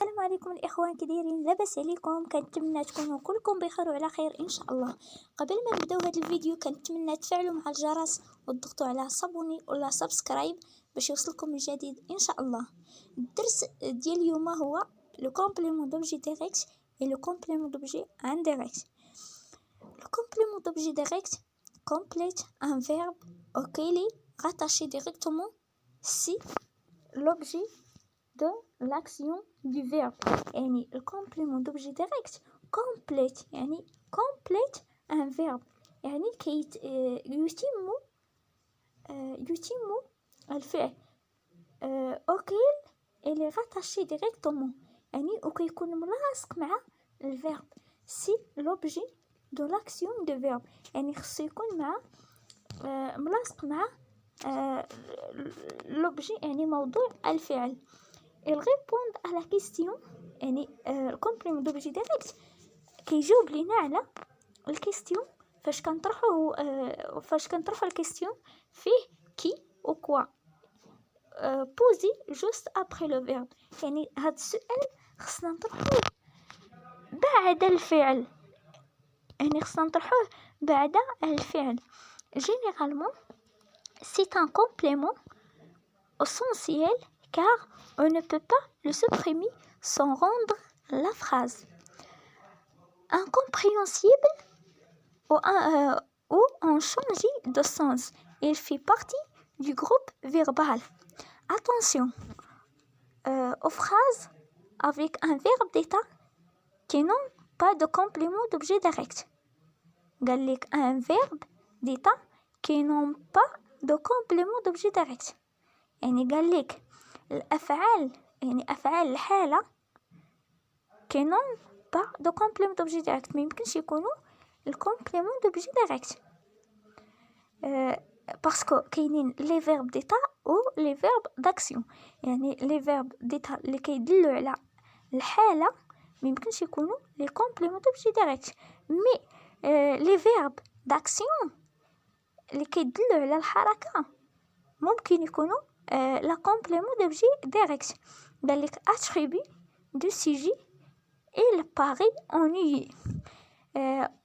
السلام عليكم الإخوان، كي دايرين؟ لاباس عليكم؟ كنتمنى تكونوا كلكم بخير وعلى خير ان شاء الله. قبل ما نبداو هذا الفيديو كنتمنى تفعلوا مع الجرس وتضغطوا على صابوني ولا سبسكرايب باش يوصلكم من جديد ان شاء الله. الدرس ديال اليوم هو لو كومبليمون دوبجي ديريكت et le complément d'objet indirect. Le complément d'objet direct complète un verbe auquel est rattaché directement si l'objet de l'action du verbe. يعني le complément d'objet direct complète un verbe. يعني يتم الفعل auquel il est rattaché directement. يعني وكيكون ملاصق مع الفيرب si l'objet de l'action du verbe. يعني خصو يكون مع ملاصق مع l'objet يعني موضوع الفعل. ils répondent à la question. يعني الكومبليمون دوبجي ديريكت كيجاوب لينا على الكيستيون فاش كنطرحوا الكيستيون فيه كي و كوا بوزي جوست ابري لو فيرب. يعني هذا السؤال خصنا نطرحوه بعد الفعل. Généralement, c'est un complément essentiel car on ne peut pas le supprimer sans rendre la phrase incompréhensible ou en changer de sens. Il fait partie du groupe verbal. Attention aux phrases avec un verbe d'état qui n'ont pas de complément d'objet direct. قال لك un verbe d'état qui n'ont pas de complément d'objet direct. يعني قال لك الأفعال يعني أفعال الحالة qui n'ont pas de complément d'objet direct ما يمكنش يكونوا الكومبليمون دوبجي ديريكت باسكو كاينين لي فيرب ديتا و لي فيرب داكسيون. يعني لي فيرب ديتا اللي كيدلوا على الحاله ما يمكنش يكونوا لي كومبليمون دوبجي ديريكت. مي لي فيرب داكسيون اللي كيدلوا على الحركه ممكن يكونوا لا كومبليمون دوبجي ديريكت. قال لك attribut du sujet il paraît ennuyé.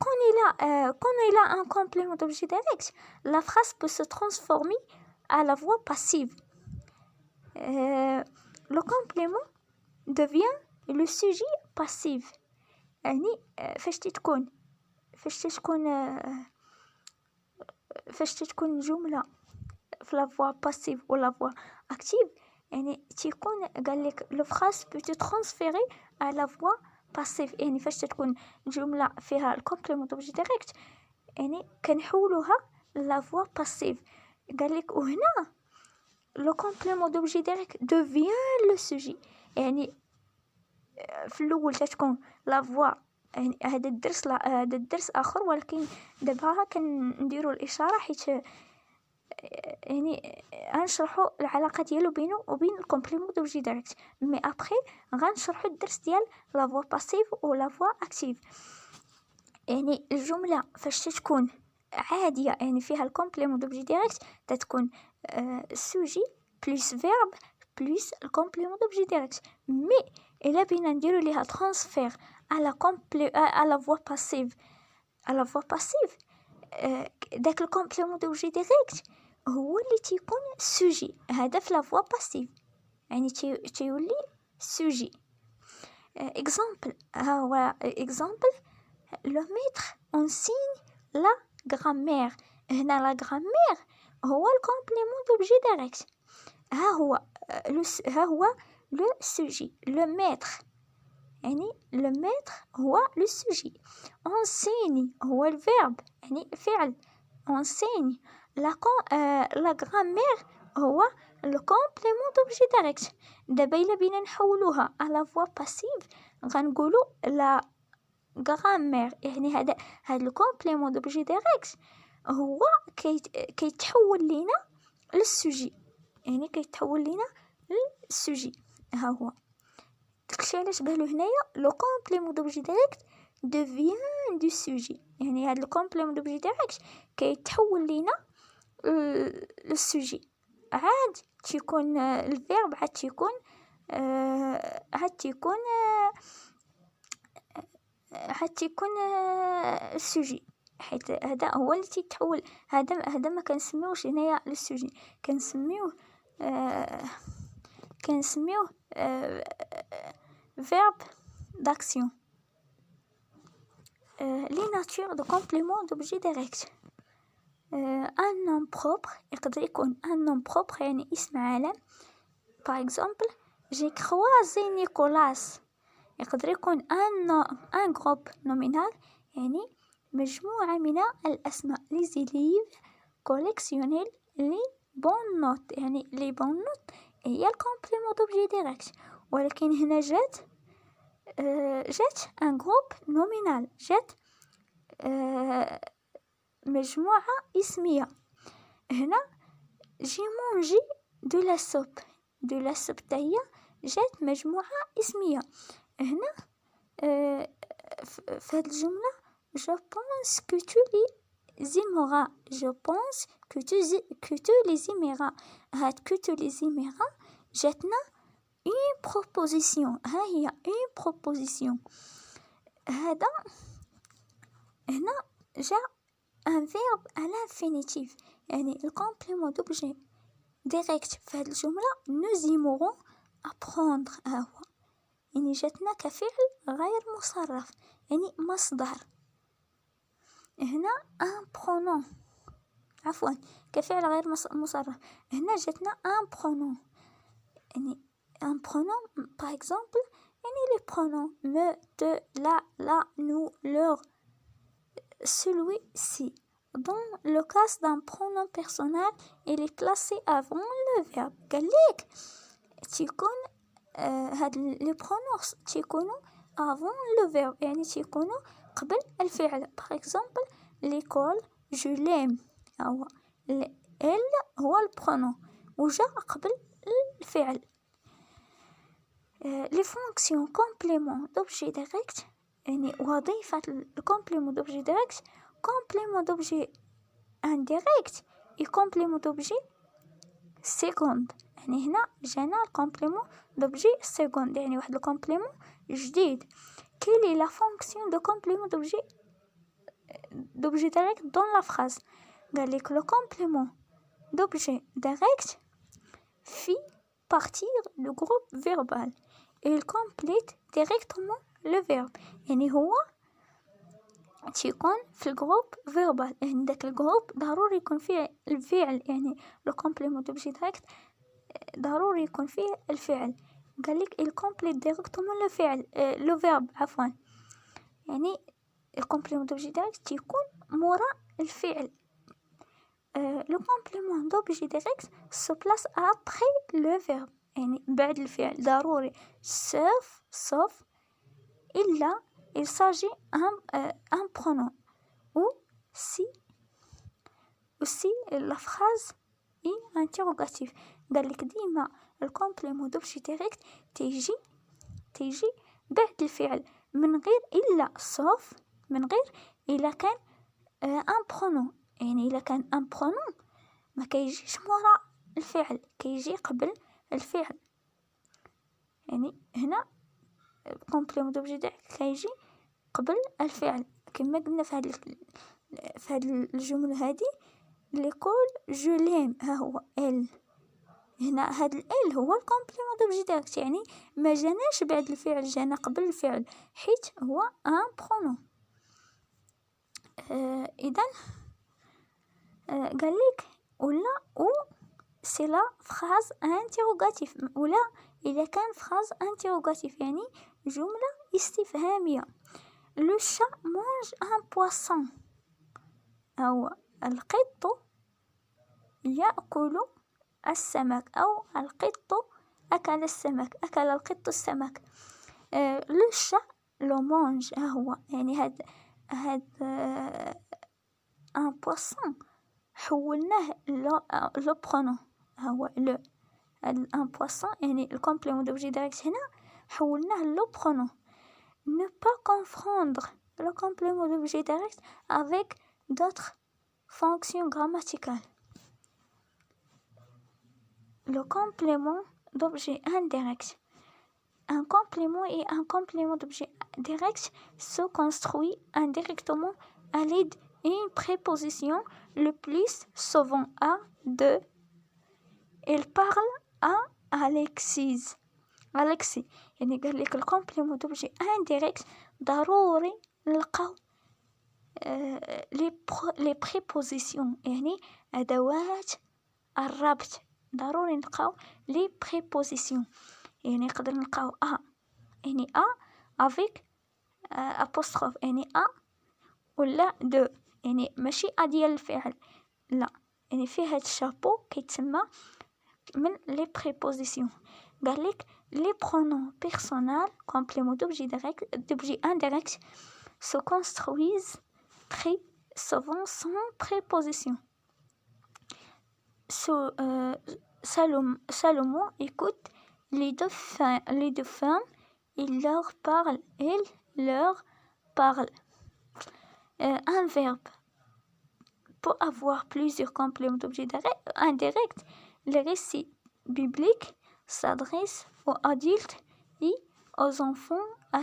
Quand il a un complément d'objet direct, la phrase peut se transformer à la voix passive. Le complément devient le sujet passif. يعني فاش تكون جملة في la voix passive ou la voix active يعني تيكون قال لك le phrase peut se transférer à la voix passive. يعني فاش تكون جملة فيها الكومبليمون دوبجي ديريكت يعني كنحولوها لا فوا باسيف. قال لك وهنا لو كومبليمون دوبجي ديريكت devient لو سوجي. يعني في الاول تكون لا فوا يعني هذا الدرس اخر ولكن دابا كنديروا الاشاره حيت يعني غنشرحوا العلاقه ديالو بينه وبين الكومبليمون دوبجي ديريكت. مي ابري غنشرحوا الدرس ديال لا فوا باسيف و لا فوا اكتيف. يعني الجمله فاش تكون عاديه يعني فيها الكومبليمون دوبجي ديريكت تتكون سوجي بلس فيرب بلس الكومبليمون دوبجي ديريكت. مي الا بينا نديرو ليها ترانسفير على فوا باسيف داك الكومبليمون دوبجي ديريكت هو اللي تيكون سوجي. هذا في لا فوا باسيف يعني تيولي سوجي. اكزامبل ها هو اكزامبل le maître enseigne la grammaire. هنا la grammaire هو الكومبليمون دوبجي ديريكت. ها هو le sujet le maître يعني le maître هو le sujet. enseigne هو الفيرب يعني فعل enseigne. la grammaire هو le complément d'objet direct. دابا الا بينا نحولوها على فوا باسيف غنقولوا la grammaire. يعني هذا الكومبليمون دوبجي ديريكت هو كيتحول لينا للسوجي. يعني كيتحول لينا للسوجي. ها هو داكشي علاش قالوا هنايا لو كومبليمون دوبجي ديريكت devient du sujet. يعني هذا الكومبليمون دوبجي ديريكت كيتحول لينا للسوجي. عاد تيكون الفيرب عاد تيكون حتى يكون السوجي، حيت هذا هو اللي تيتحول. هذا ما كنسميوش هنايا لو سوجي، كنسميوه verbe d'action. les natures de complément d'objet direct. un nom propre يقدر يكون un nom propre يعني اسم عالم. par exemple j'ai croisé Nicolas. يقدر يكون un groupe nominal يعني مجموعة من الأسماء. les élèves collectionnent les bonnes notes يعني les bonnes notes هي الكومبليمون دوبجي ديريكت. ولكن هنا جات un groupe nominal، جات مجموعة اسمية. هنا j'ai mangé de la soupe تاهي جات مجموعة اسمية. هنا في هذه الجملة je pense que tu les aimeras. هاد que tu les aimeras جاتنا une proposition. ها هي une proposition. هذا هنا جاء un verbe à l'infinitif يعني الكومبليمون دوبجي ديريكت في هذه الجملة nous aimerons apprendre. ها هو يعني جاتنا كفعل غير مصرف يعني مصدر. هنا un pronom عفوا كفعل غير مصرف. هنا جاتنا un pronom يعني un pronom par exemple يعني les pronoms me, te, la, nous, leur, celui-ci. Dans le cas d'un pronom personnel il est placé avant le verbe. قالك تيكون هاد لي برونونس تيكونوا avant le verbe يعني تيكونوا قبل الفعل. par exemple l'école je l'aime هو elle هو البرونون وجا قبل الفعل. les fonctions complément d'objet direct يعني وظيفة الكومبليمون دوبجي ديريكت complément d'objet indirect et complément d'objet second. يعني هنا جانا الكومبليمون دوبجي سيكوند يعني واحد الكومبليمون جديد. quelle est la fonction de complément d'objet direct dans la phrase. قال لك le complément d'objet direct fait partir du groupe verbal et il complète directement le verbe. يعني هو تيكون في الجروب فيربال يعني داك الجروب ضروري يكون فيه الفعل يعني لو كومبليمون دوبجي ديريكت ضروري يكون فيه الفعل. قال لك il complète directement le فعل لو فيرب عفوا يعني الكومبليمون دوبجي ديريكت تيكون مورا الفعل. لو كومبليمون دوبجي ديريكت se place après le verbe يعني بعد الفعل ضروري sauf إلا il s'agit un pronom ou si la phrase est interrogative. قال لك ديما الكومبليمون دوبجي ديريكت تيجي بعد الفعل من غير إلا sauf من غير إلا كان un pronom يعني إلا كان un pronom ما كيجيش مورا الفعل كيجي قبل الفعل. يعني هنا complément d'objet direct كيجي قبل الفعل كما قلنا في هذه الجملة هذه l'école je l'aime ها هو elle. هنا هاد ال هو الكومبليمون دوبجي ديريكت يعني ما جاناش بعد الفعل جانا قبل الفعل حيت هو ان برونون. اذا قال لك ولا او سي لا فراز انتروغاتيف ولا اذا كان فراز انتروغاتيف يعني جمله استفهاميه. لو شا مانج ان بواسون او القط ياكل السمك أو القط أكل السمك أكل القط السمك. لو شا لو مونج ها هو يعني هاد ان بواسون حولناه لو برونون ها هو لو ان بواسون يعني الكومبليمون دوبجي ديريكت هنا حولناه لو برونون. ne pas confondre le complément d'objet direct avec d'autres fonctions grammaticales. Le complément d'objet indirect un complément et un complément d'objet direct se construit indirectement à l'aide d'une préposition, le plus souvent à de. Il parle à Alexis. يعني قال لك الكومبليمون دوبجي indirect ضروري نلقاو لي بريبوزيسيون يعني أدوات الربط ضروري نلقاو لي بريبوزيسيون يعني نقدر نلقاو يعني افيك apostrophe يعني ولا دو يعني ماشي ديال الفعل لا يعني في هاد الشابو كيتسمى من لي بريبوزيسيون قالك les pronoms personnels compléments d'objet indirect se construisent très souvent sans préposition. Salomon écoute les deux femmes, il leur parle. Un verbe peut avoir plusieurs compléments d'objet indirect. Le récit biblique s'adresse aux adultes et aux enfants, à